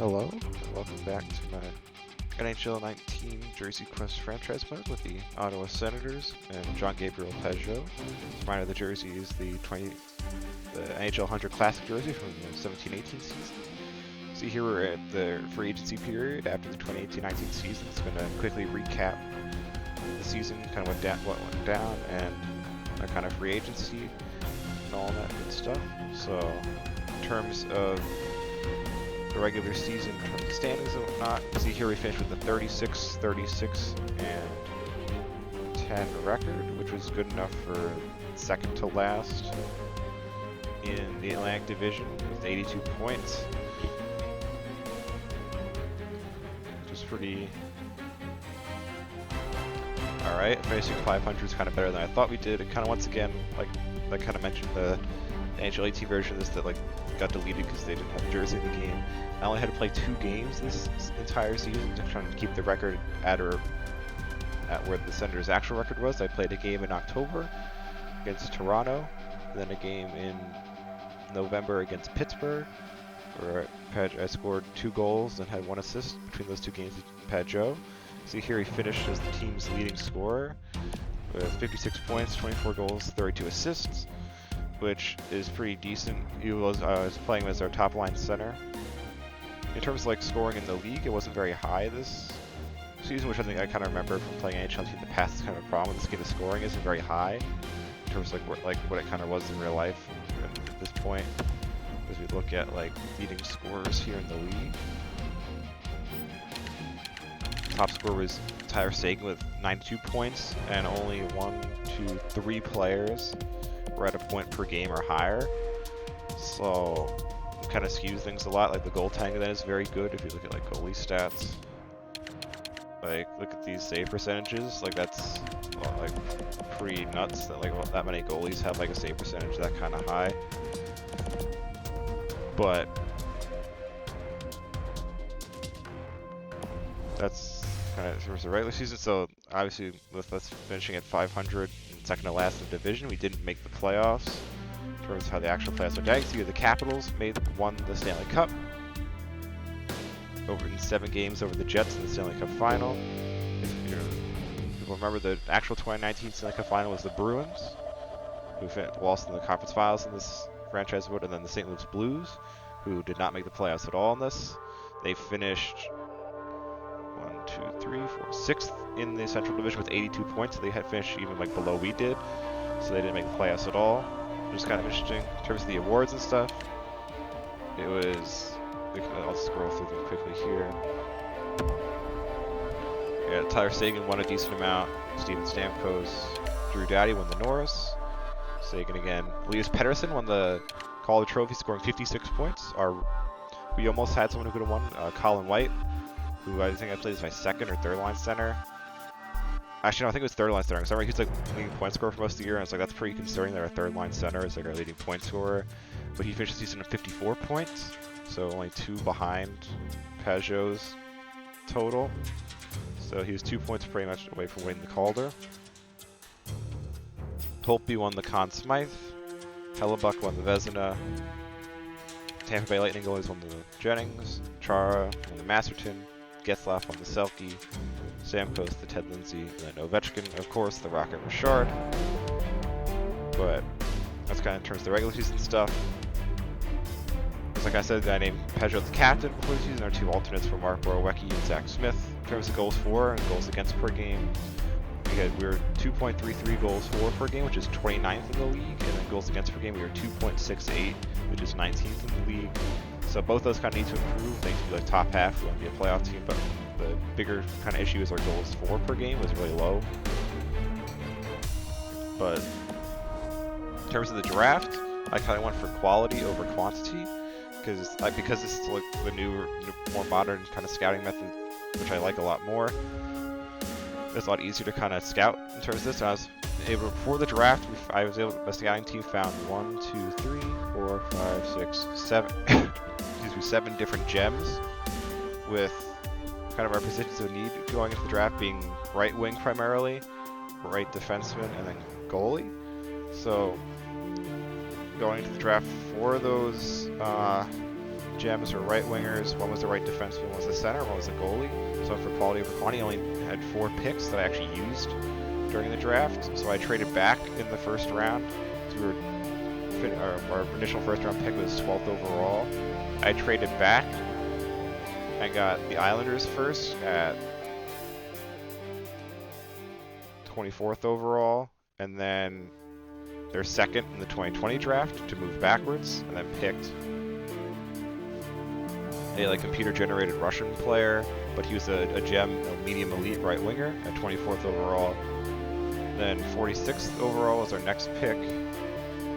Hello, and welcome back to my NHL 19 Jersey Quest franchise mode with the Ottawa Senators and Jean-Gabriel Pageau. Reminder, the jersey is the NHL 100 Classic jersey from the 17-18 season. See, here we're at the free agency period after the 2018-19 season. It's going to quickly recap the season, kind of what went down, and our kind of free agency and all that good stuff. So, in terms of the regular season standings and whatnot, see here we finished with a 36, 36, and 10 record, which was good enough for second to last in the Atlantic Division with 82 points. Which is pretty alright. Finishing 500 is kind of better than I thought we did. It kind of, once again, like I kind of mentioned, the NHL 18 version of this that got deleted because they didn't have a jersey in the game. I only had to play 2 games this entire season to try to keep the record at where the Senators' actual record was. I played a game in October against Toronto, and then a game in November against Pittsburgh, where I scored 2 goals and had 1 assist between those 2 games with Pageau. See here he finished as the team's leading scorer with 56 points, 24 goals, 32 assists, which is pretty decent. I was playing him as our top line center. In terms of scoring in the league, it wasn't very high this season, which I think I kind of remember from playing NHL in the past. It's kind of a problem. This game, the scoring isn't very high in terms of what it kind of was in real life at this point. As we look at leading scorers here in the league, top scorer was Tyler Seguin with 92 points, and only 1, 2, 3 players were at a point per game or higher. So it kind of skews things a lot. The goaltending then is very good if you look at goalie stats. Look at these save percentages. That's pretty nuts that that many goalies have a save percentage that kind of high. But that's kind of in terms of the regular season. So obviously with us finishing at 500 and second to last in the division, we didn't make the playoffs. In terms of how the actual playoffs went down, you see the Capitals won the Stanley Cup over in 7 games over the Jets in the Stanley Cup final. If people remember, the actual 2019 Stanley Cup final was the Bruins, who lost in the conference finals in this franchise vote, and then the St. Louis Blues, who did not make the playoffs at all in this. They finished 6th in the Central Division with 82 points. So they had finished even below we did, so they didn't make the playoffs at all. Which is kind of interesting in terms of the awards and stuff. It was, I'll scroll through them quickly here. Yeah, Tyler Seguin won a decent amount. Steven Stamkos, Drew Doughty won the Norris. Seguin again. Elias Pettersson won the Calder Trophy, scoring 56 points. We almost had someone who could have won. Colin White, who I think I played as my second or third line center. Actually, no, I think it was third line center. Because I remember he was leading point scorer for most of the year, and I was that's pretty concerning that our third line center is our leading point scorer. But he finished the season at 54 points, so only 2 behind Pageau's total. So he was 2 points pretty much away from winning the Calder. Holtby won the Conn Smythe. Hellebuck won the Vezina. Tampa Bay Lightning goalies won the Jennings. Chara won the Masterton. Getzlaf won the Selke. Stamkos the Ted Lindsay. And then Ovechkin, of course, the Rocket Richard. But that's kind of in terms of the regular season stuff. Like I said, I named Pageau the captain before the season. Our 2 alternates were Mark Borowiecki and Zach Smith. In terms of goals for and goals against per game, we were 2.33 goals for per game, which is 29th in the league, and then goals against per game we were 2.68, which is 19th in the league. So both those kind of need to improve. They need to be top half. We want to be a playoff team, but the bigger kind of issue is our goals for per game was really low. But in terms of the draft, I kind of went for quality over quantity, because this is the newer, more modern kind of scouting method, which I like a lot more. It's a lot easier to kind of scout in terms of this. I was able, before the draft, the scouting team found 1, 2, 3, 4, 5, 6, 7, excuse me, 7 different gems, with kind of our positions of need going into the draft being right wing primarily, right defenseman, and then goalie. So going into the draft for those gems were right wingers, one was the right defenseman, one was the center, one was the goalie. So for quality over quantity, I only had 4 picks that I actually used during the draft. So I traded back in the first round. So our initial first round pick was 12th overall. I traded back and got the Islanders first at 24th overall, and then their second in the 2020 draft to move backwards, and then picked a like computer-generated Russian player, but he was a gem, a medium elite right winger at 24th overall. Then 46th overall was our next pick,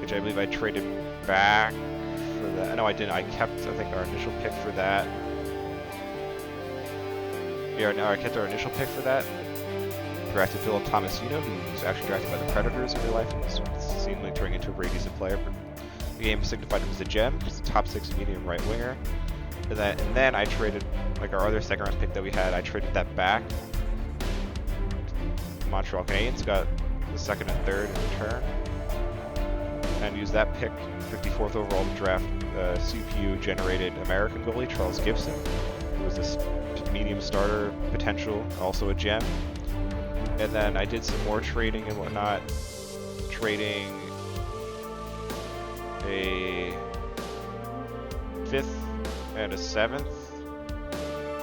which I believe I traded back for that. No, I didn't. I kept, I think, our initial pick for that. Yeah, no, I kept our initial pick for that. Drafted Philip Tomasino, who was actually drafted by the Predators in real life and was seemingly turning into a pretty decent player. But the game signified him as a gem. He's a top 6 medium right winger. And then I traded, like our other second round pick that we had, I traded that back. The Montreal Canadiens got the second and third in return. And used that pick, 54th overall, to draft CPU-generated American goalie Charles Gibson, who was this medium starter potential, also a gem. And then I did some more trading and whatnot, trading a 5th and a 7th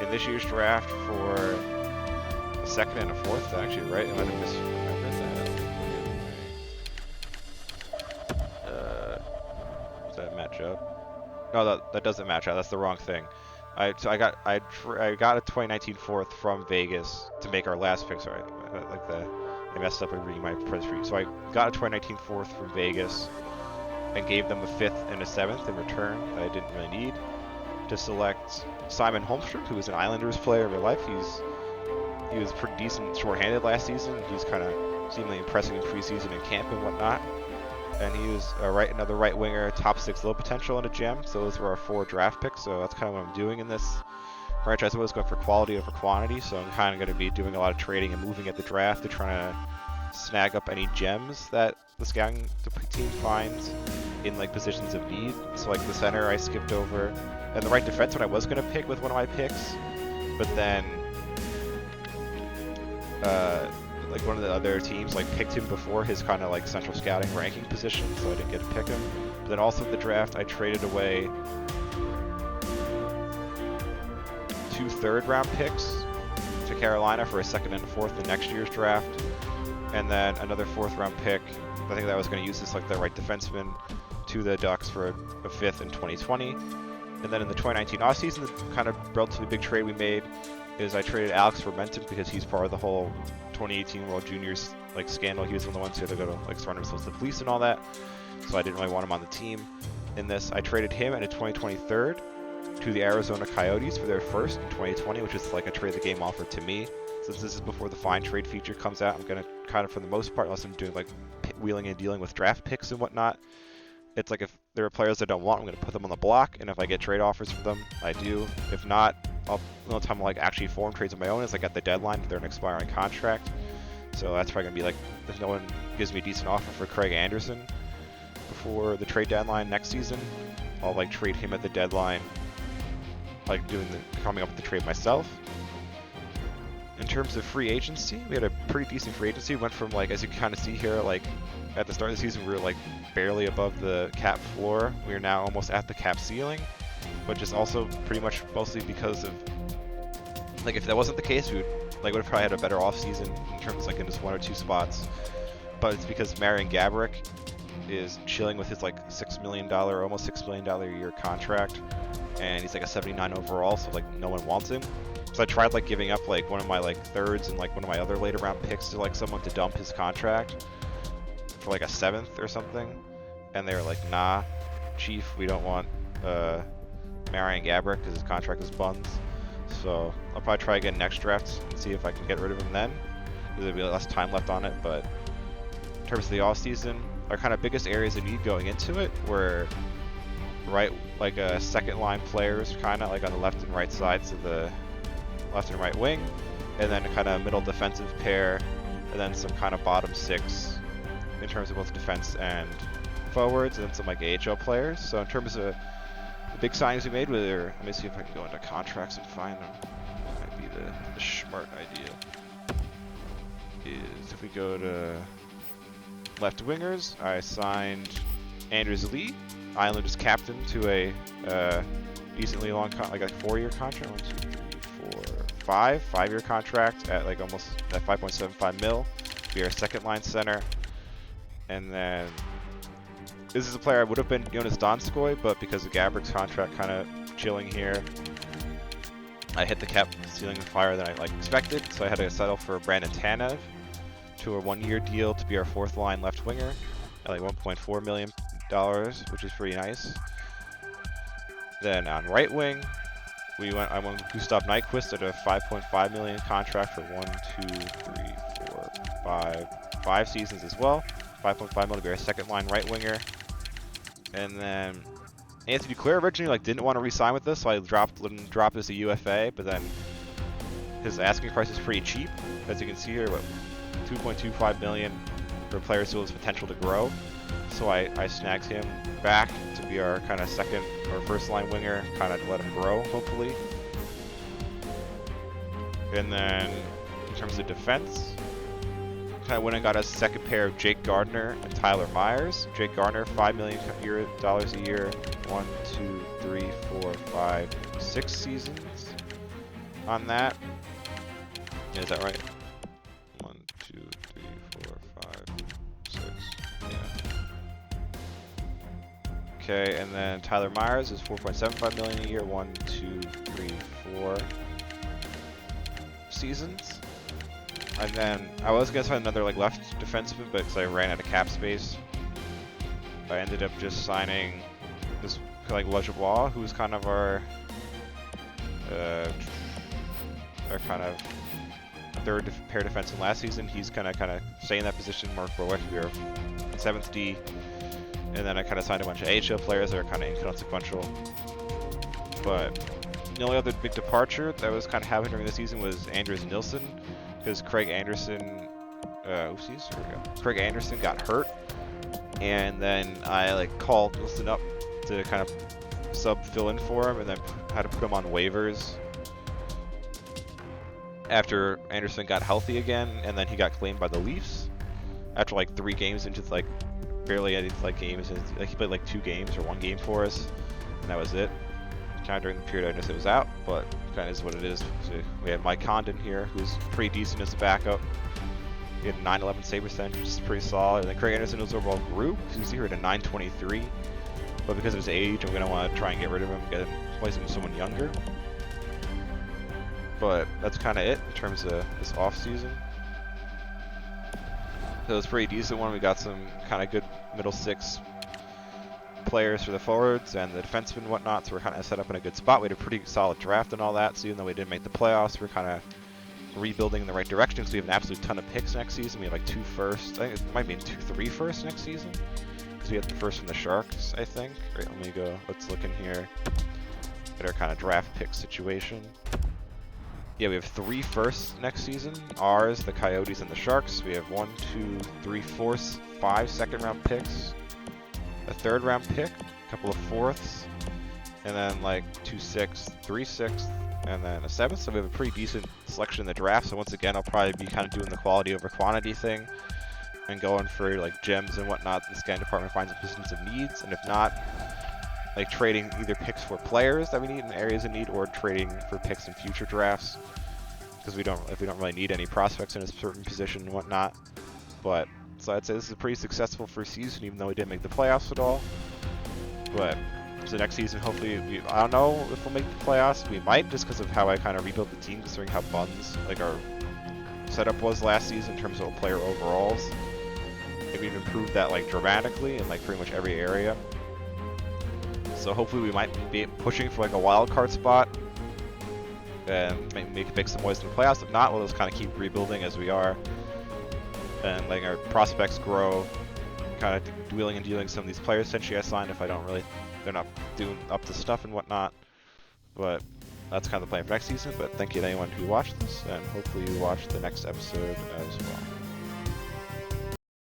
in this year's draft for a 2nd and a 4th, actually, right? I might have misremembered that. Does that match up? No, that doesn't match up. That's the wrong thing. I got a 2019 4th from Vegas to make our last pick. Sorry, I messed up by reading my press for you. So I got a 2019 4th from Vegas and gave them a 5th and a 7th in return that I didn't really need to select Simon Holmstrom, who was an Islanders player in real life. He was pretty decent shorthanded last season. He's kind of seemingly impressive in preseason and camp and whatnot. And he was another right winger, top 6 low potential and a gem. So those were our 4 draft picks. So that's kind of what I'm doing in this franchise. I was going for quality over quantity. So I'm kind of going to be doing a lot of trading and moving at the draft to try to snag up any gems that the scouting team finds in like positions of need. So like the center I skipped over, and the right defenseman I was going to pick with one of my picks, but then like one of the other teams like picked him before his kind of like central scouting ranking position, so I didn't get to pick him. But then also in the draft, I traded away 2 third-round picks to Carolina for a 2nd and a 4th in next year's draft, and then another 4th-round pick. I think that I was going to use this like the right defenseman to the Ducks for a 5th in 2020. And then in the 2019 offseason, the kind of relatively big trade we made is I traded Alex Fermenton because he's part of the whole 2018 World Juniors like scandal. He was one of the ones who had to go to like surrender himself to the police and all that. So I didn't really want him on the team. In this, I traded him and a 2020 third to the Arizona Coyotes for their 1st in 2020, which is like a trade the game offered to me. Since this is before the fine trade feature comes out, I'm gonna kind of, for the most part, unless I'm doing like wheeling and dealing with draft picks and whatnot, it's like if there are players I don't want, I'm gonna put them on the block, and if I get trade offers for them, I do. If not, the only time I like actually form trades of my own is like at the deadline if they're an expiring contract. So that's probably gonna be like if no one gives me a decent offer for Craig Anderson before the trade deadline next season, I'll like trade him at the deadline, like coming up with the trade myself. In terms of free agency, we had a pretty decent free agency. Went from like, as you can kind of see here, like at the start of the season we were like barely above the cap floor. We are now almost at the cap ceiling, but just also pretty much mostly because of like if that wasn't the case, we would have probably had a better offseason in terms of like in just 1 or 2 spots. But it's because Marian Gaborik is chilling with his like $6 million, almost $6 million a year contract, and he's like a 79 overall, so like no one wants him. So I tried like giving up like one of my like thirds and like one of my other later round picks to like someone to dump his contract for like a 7th or something, and they were like, nah, chief, we don't want Marian Gaborik because his contract is buns. So I'll probably try again next draft and see if I can get rid of him then, because there'll be less time left on it. But in terms of the off season, our kind of biggest areas of need going into it were like second line players, kind of like on the left and right sides of the left and right wing, and then kind of middle defensive pair, and then some kind of bottom 6 in terms of both defense and forwards, and then some like AHL players. So in terms of The big signings we made were, let me see if I can go into contracts and find them. That might be the smart idea. Is if we go to left wingers, I signed Anders Lee, Islanders captain, to a decently long, like a 4-year contract. 1, 2, 3, 4, 5-year contract at like almost at 5.75 mil. Be our second line center, and then this is a player I would have been Jonas Donskoy, but because of Gabrick's contract kind of chilling here, I hit the cap ceiling higher than I expected, so I had to settle for Brandon Tanev to a 1-year deal to be our 4th line left winger at like $1.4 million, which is pretty nice. Then on right wing, I went with Gustav Nyquist at a $5.5 million contract for 1, 2, 3, 4, 5 seasons as well. 5.5 million to be our second line right winger. And then Anthony Duclair originally didn't want to re-sign with us, so I let him drop as a UFA, but then his asking price is pretty cheap, as you can see here, $2.25 million for a player who has potential to grow. So I snagged him back to be our kind of second or first line winger, kind of to let him grow, hopefully. And then in terms of defense, kind of went and got a second pair of Jake Gardner and Tyler Myers. Jake Gardner, $5 million a year, 1, 2, 3, 4, 5, 6 seasons on that. Yeah, is that right? 1, 2, 3, 4, 5, 6. Yeah. Okay, and then Tyler Myers is $4.75 million a year, 1, 2, 3, 4 seasons. And then I was gonna find another left defenseman, but because I ran out of cap space, I ended up just signing this Lejoie, who's kind of our kind of third pair defenseman last season. He's gonna kind of stay in that position, Mark Borwick, we are 7th D, and then I kind of signed a bunch of AHL players that are kind of inconsequential. But the only other big departure that was kind of happening during the season was Anders Nilsson, because Craig Anderson, Craig Anderson got hurt, and then I called Nilsson up to kind of fill in for him, and then had to put him on waivers after Anderson got healthy again, and then he got claimed by the Leafs after 3 games into barely any games, and he played 2 games or 1 game for us, and that was it. Kind of during the period I noticed it was out, but kind of is what it is. So we had Mike Condon here, who's pretty decent as a backup. He had a 911 save percentage, which is pretty solid. And then Craig Anderson was overall grew. He's here at a 923, but because of his age, I'm gonna want to try and get rid of him, get him replacing someone younger. But that's kind of it in terms of this off season. So it was a pretty decent one. We got some kind of good middle 6 players for the forwards and the defensemen and whatnot, so we're kind of set up in a good spot. We had a pretty solid draft and all that, so even though we didn't make the playoffs, we're kind of rebuilding in the right direction, because we have an absolute ton of picks next season. We have 2 firsts. I think it might be 3 firsts next season, because we have the first from the Sharks, I think. Right, let's look in here at our kind of draft pick situation. Yeah, we have 3 firsts next season. Ours, the Coyotes, and the Sharks. We have 1, 2, 3 fourths, 5 second-round picks, a 3rd-round pick, a couple of 4ths, and then 2 6ths, 3 6ths, and then a 7th. So we have a pretty decent selection in the draft. So once again, I'll probably be kind of doing the quality over quantity thing and going for gems and whatnot. The scan department finds the positions of needs, and if not, trading either picks for players that we need in areas of need, or trading for picks in future drafts, because if we don't really need any prospects in a certain position and whatnot. But so I'd say this is a pretty successful first season, even though we didn't make the playoffs at all. But so next season, hopefully, I don't know if we'll make the playoffs. We might, just because of how I kind of rebuilt the team, considering how buns our setup was last season in terms of player overalls. We've improved that dramatically in pretty much every area. So hopefully we might be pushing for a wild card spot and make some noise in the playoffs. If not, we'll just kind of keep rebuilding as we are, and our prospects grow, kind of wheeling and dealing some of these players essentially I signed if they're not doing up to stuff and whatnot. But that's kind of the plan for next season. But thank you to anyone who watched this, and hopefully you watch the next episode as well.